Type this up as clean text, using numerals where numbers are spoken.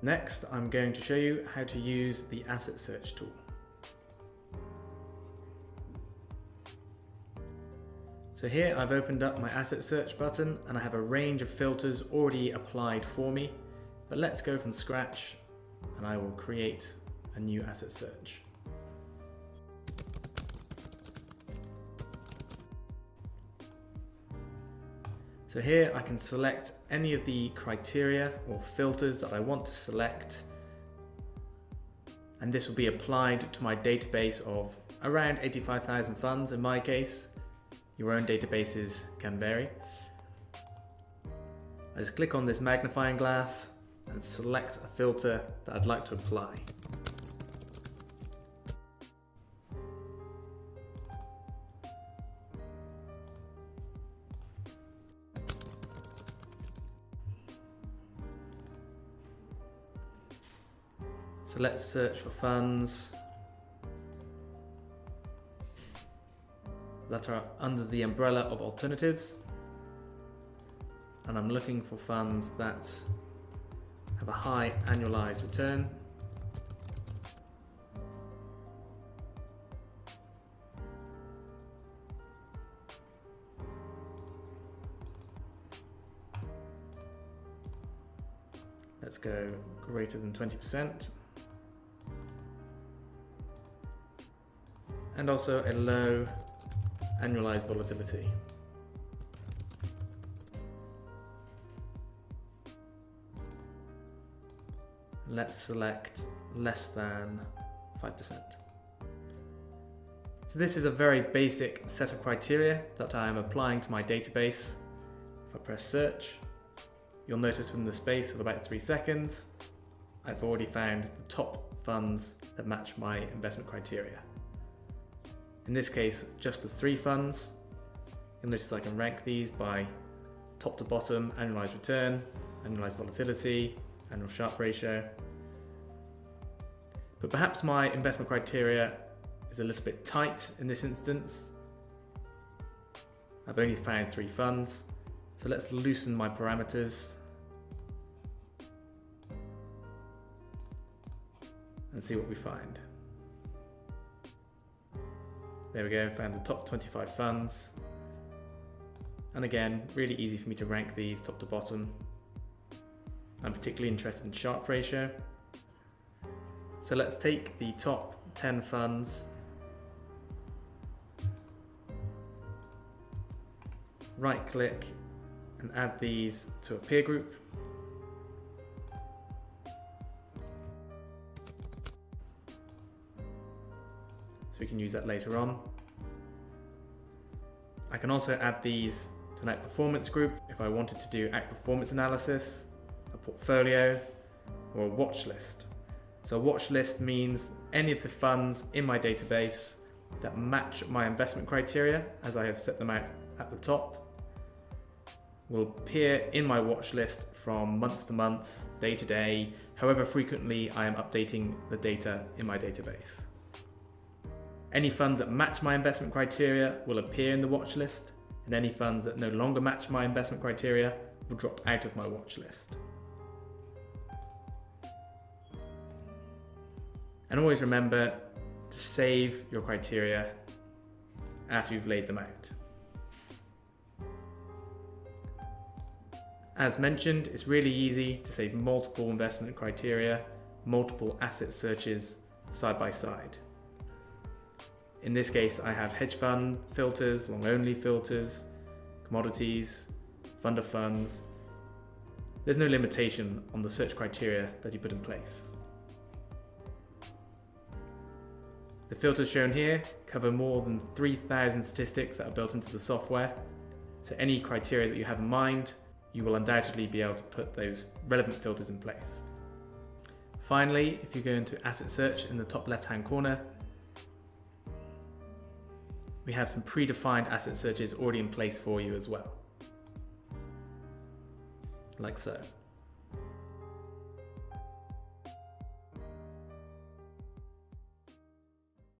Next, I'm going to show you how to use the Asset Search tool. So here I've opened up my Asset Search button and I have a range of filters already applied for me, but let's go from scratch and I will create a new Asset Search. So here I can select any of the criteria or filters that I want to select, and this will be applied to my database of around 85,000 funds in my case. Your own databases can vary. I just click on this magnifying glass and select a filter that I'd like to apply. So let's search for funds that are under the umbrella of alternatives. And I'm looking for funds that have a high annualized return. Let's go greater than 20%. And also a low annualized volatility. Let's select less than 5%. So this is a very basic set of criteria that I am applying to my database. If I press search, you'll notice from the space of about 3 seconds, I've already found the top funds that match my investment criteria. In this case, just the 3 funds. You'll notice I can rank these by top to bottom, annualized return, annualized volatility, annual Sharpe ratio. But perhaps my investment criteria is a little bit tight in this instance. I've only found 3 funds, so let's loosen my parameters and see what we find. There we go, found the top 25 funds. And again, really easy for me to rank these top to bottom. I'm particularly interested in Sharpe ratio. So let's take the top 10 funds, right click and add these to a peer group. So we can use that later on. I can also add these to an outperformance group if I wanted to do outperformance analysis, a portfolio, or a watch list. So a watch list means any of the funds in my database that match my investment criteria, as I have set them out at the top, will appear in my watch list from month to month, day to day, however frequently I am updating the data in my database. Any funds that match my investment criteria will appear in the watch list, and any funds that no longer match my investment criteria will drop out of my watch list. And always remember to save your criteria after you've laid them out. As mentioned, it's really easy to save multiple investment criteria, multiple asset searches side by side. In this case, I have hedge fund filters, long only filters, commodities, fund of funds. There's no limitation on the search criteria that you put in place. The filters shown here cover more than 3,000 statistics that are built into the software. So any criteria that you have in mind, you will undoubtedly be able to put those relevant filters in place. Finally, if you go into Asset Search in the top left-hand corner, we have some predefined asset searches already in place for you as well, like so.